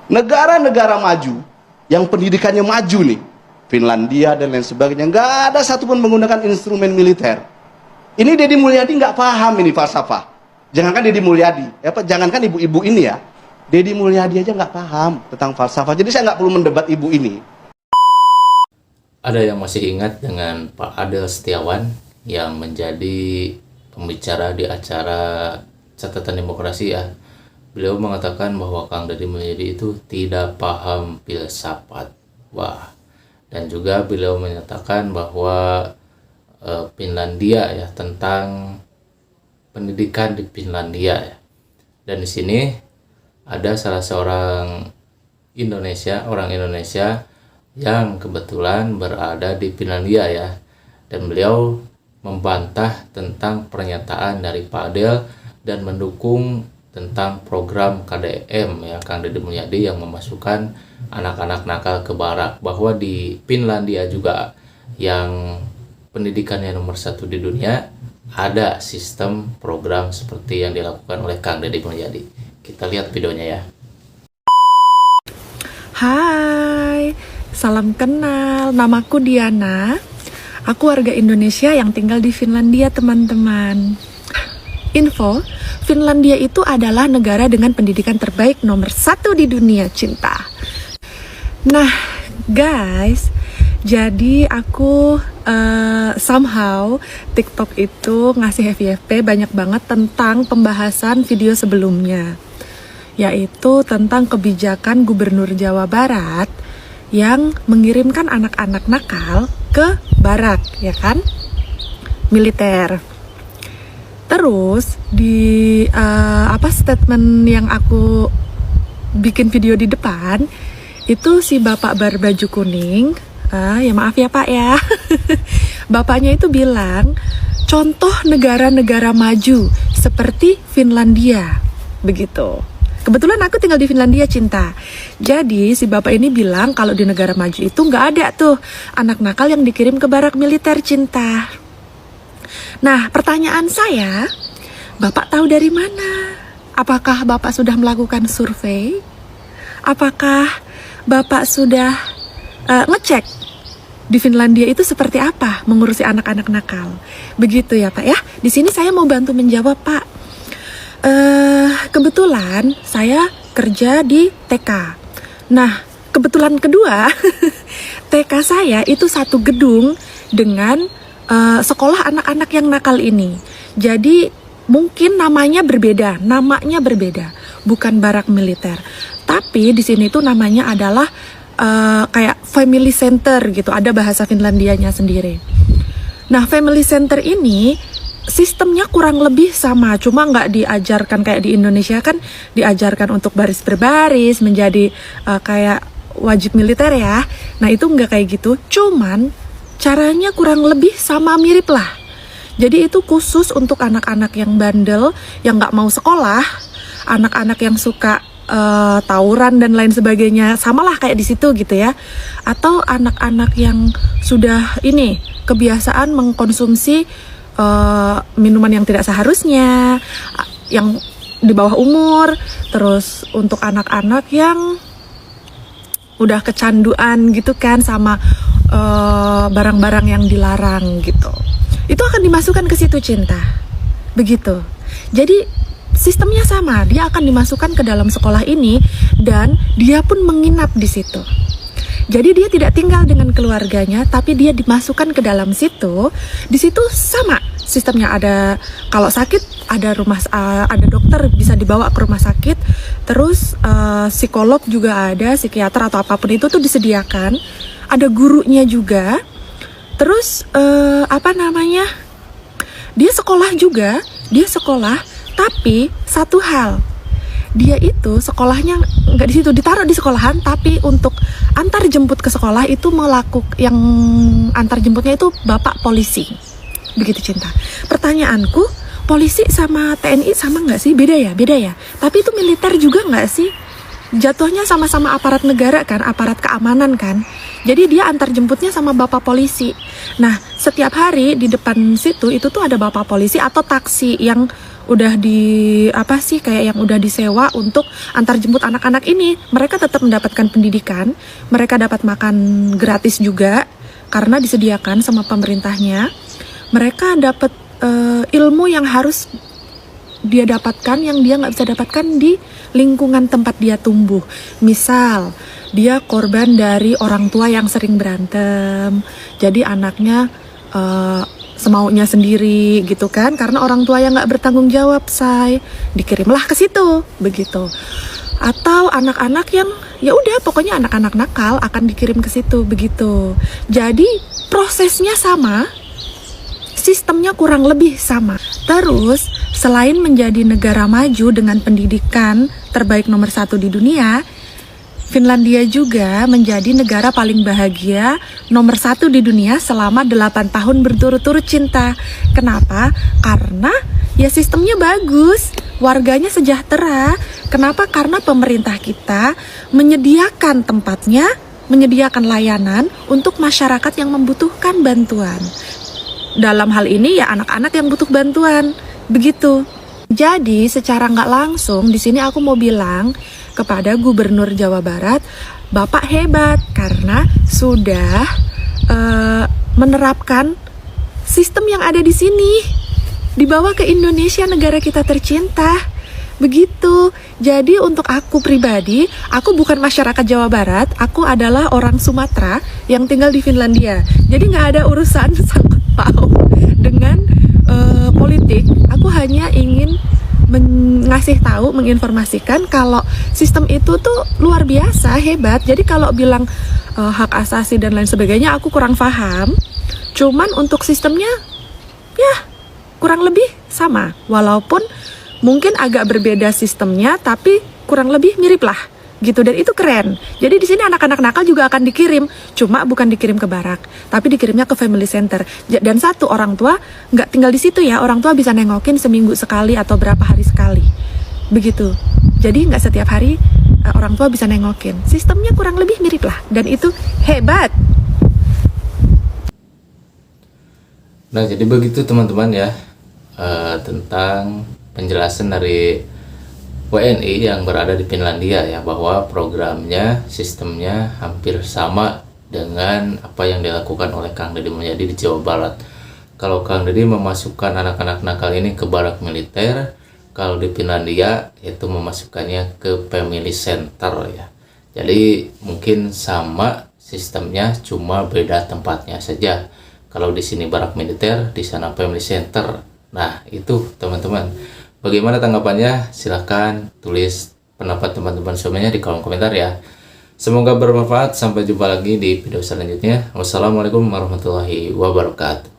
Negara-negara maju yang pendidikannya maju nih, Finlandia dan lain sebagainya, nggak ada satupun menggunakan instrumen militer. Ini Deddy Mulyadi nggak paham ini falsafah. Jangankan Deddy Mulyadi, jangankan ibu-ibu ini ya, Deddy Mulyadi aja nggak paham tentang falsafah. Jadi saya nggak perlu mendebat ibu ini. Ada yang masih ingat dengan Pak Adel Setiawan yang menjadi pembicara di acara Catatan Demokrasi ya. Beliau mengatakan bahwa Kang Deddy Mulyadi itu tidak paham filsafat. Wah. Dan juga beliau menyatakan bahwa Finlandia ya, tentang pendidikan di Finlandia ya. Dan di sini ada salah seorang orang Indonesia yang kebetulan berada di Finlandia ya. Dan beliau membantah tentang pernyataan dari Pak Adel dan mendukung tentang program KDM ya, Kang Deddy Mulyadi yang memasukkan anak-anak nakal ke barak, bahwa di Finlandia juga yang pendidikannya nomor 1 di dunia ada sistem program seperti yang dilakukan oleh Kang Deddy Mulyadi. Kita lihat videonya ya. Hai, salam kenal, namaku Diana. Aku warga Indonesia yang tinggal di Finlandia, teman-teman. Info, Finlandia itu adalah negara dengan pendidikan terbaik nomor 1 di dunia, cinta. Nah, guys, jadi aku somehow TikTok itu ngasih FYP banyak banget tentang pembahasan video sebelumnya, yaitu tentang kebijakan Gubernur Jawa Barat yang mengirimkan anak-anak nakal ke barak, ya kan? Militer. Terus di statement yang aku bikin video di depan itu si bapak berbaju kuning, ya maaf ya pak ya, bapaknya itu bilang contoh negara-negara maju seperti Finlandia, begitu. Kebetulan aku tinggal di Finlandia, cinta. Jadi si bapak ini bilang kalau di negara maju itu nggak ada tuh anak nakal yang dikirim ke barak militer, cinta. Nah, pertanyaan saya, Bapak tahu dari mana? Apakah Bapak sudah melakukan survei? Apakah Bapak sudah ngecek di Finlandia itu seperti apa mengurusi anak-anak nakal? Begitu ya Pak ya. Di sini saya mau bantu menjawab Pak. Kebetulan saya kerja di TK. Nah, kebetulan kedua, TK saya itu satu gedung dengan sekolah anak-anak yang nakal ini. Jadi mungkin namanya berbeda, bukan barak militer. Tapi di sini tuh namanya adalah kayak family center gitu. Ada bahasa Finlandianya sendiri. Nah, family center ini sistemnya kurang lebih sama, cuma nggak diajarkan kayak di Indonesia kan diajarkan untuk baris berbaris menjadi kayak wajib militer ya. Nah itu nggak kayak gitu, cuman caranya kurang lebih sama mirip lah. Jadi itu khusus untuk anak-anak yang bandel, yang nggak mau sekolah, anak-anak yang suka tawuran dan lain sebagainya, samalah kayak di situ gitu ya. Atau anak-anak yang sudah ini kebiasaan mengkonsumsi minuman yang tidak seharusnya, yang di bawah umur. Terus untuk anak-anak yang udah kecanduan gitu kan sama barang-barang yang dilarang gitu, itu akan dimasukkan ke situ, cinta. Begitu. Jadi sistemnya sama, dia akan dimasukkan ke dalam sekolah ini dan dia pun menginap di situ. Jadi dia tidak tinggal dengan keluarganya, tapi dia dimasukkan ke dalam situ. Di situ sama sistemnya, ada kalau sakit ada ada dokter bisa dibawa ke rumah sakit. Terus psikolog juga ada, psikiater atau apapun itu tuh disediakan. Ada gurunya juga. Terus dia sekolah juga, tapi satu hal, dia itu sekolahnya nggak di situ, ditaruh di sekolahan, tapi untuk antar jemput ke sekolah itu yang antar jemputnya itu bapak polisi. Begitu, cinta. Pertanyaanku, polisi sama TNI sama nggak sih? Beda ya. Tapi itu militer juga nggak sih? Jatuhnya sama-sama aparat negara kan, aparat keamanan kan. Jadi dia antar jemputnya sama bapak polisi. Nah, setiap hari di depan situ itu tuh ada bapak polisi atau taksi yang udah di apa sih kayak yang udah disewa untuk antar jemput anak-anak ini, mereka tetap mendapatkan pendidikan, mereka dapat makan gratis juga karena disediakan sama pemerintahnya. Mereka dapat ilmu yang harus dia dapatkan yang dia nggak bisa dapatkan di lingkungan tempat dia tumbuh. Misal dia korban dari orang tua yang sering berantem, jadi anaknya semaunya sendiri gitu kan, karena orang tua yang nggak bertanggung jawab, dikirimlah ke situ begitu. Atau anak-anak yang ya udah pokoknya anak-anak nakal akan dikirim ke situ begitu. Jadi prosesnya sama, sistemnya kurang lebih sama. Terus selain menjadi negara maju dengan pendidikan terbaik nomor 1 di dunia, Finlandia juga menjadi negara paling bahagia nomor 1 di dunia selama 8 tahun berturut-turut cinta. Kenapa? Karena ya sistemnya bagus, warganya sejahtera. Kenapa? Karena pemerintah kita menyediakan tempatnya, menyediakan layanan untuk masyarakat yang membutuhkan bantuan. Dalam hal ini ya anak-anak yang butuh bantuan, begitu. Jadi secara nggak langsung di sini aku mau bilang kepada Gubernur Jawa Barat, Bapak hebat karena sudah menerapkan sistem yang ada di sini, dibawa ke Indonesia, negara kita tercinta. Begitu. Jadi untuk aku pribadi, aku bukan masyarakat Jawa Barat, aku adalah orang Sumatera yang tinggal di Finlandia. Jadi nggak ada urusan sangkut paut dengan politik. Aku hanya ingin ngasih tahu, menginformasikan kalau sistem itu tuh luar biasa, hebat. Jadi kalau bilang hak asasi dan lain sebagainya aku kurang paham. Cuman untuk sistemnya ya kurang lebih sama. Walaupun mungkin agak berbeda sistemnya, tapi kurang lebih mirip lah gitu, dan itu keren. Jadi di sini anak-anak nakal juga akan dikirim, cuma bukan dikirim ke barak, tapi dikirimnya ke family center. Dan satu, orang tua nggak tinggal di situ ya, orang tua bisa nengokin seminggu sekali atau berapa hari sekali, begitu. Jadi nggak setiap hari orang tua bisa nengokin. Sistemnya kurang lebih mirip lah, dan itu hebat. Nah, jadi begitu teman-teman ya, tentang penjelasan dari WNI yang berada di Finlandia ya, bahwa programnya, sistemnya hampir sama dengan apa yang dilakukan oleh Kang Deddy Mulyadi di Jawa Barat. Kalau Kang Deddy memasukkan anak-anak nakal ini ke barak militer, kalau di Finlandia itu memasukkannya ke family center ya. Jadi mungkin sama sistemnya, cuma beda tempatnya saja. Kalau di sini barak militer, di sana family center. Nah, itu teman-teman. Bagaimana tanggapannya? Silahkan tulis pendapat teman-teman semuanya di kolom komentar ya. Semoga bermanfaat. Sampai jumpa lagi di video selanjutnya. Wassalamualaikum warahmatullahi wabarakatuh.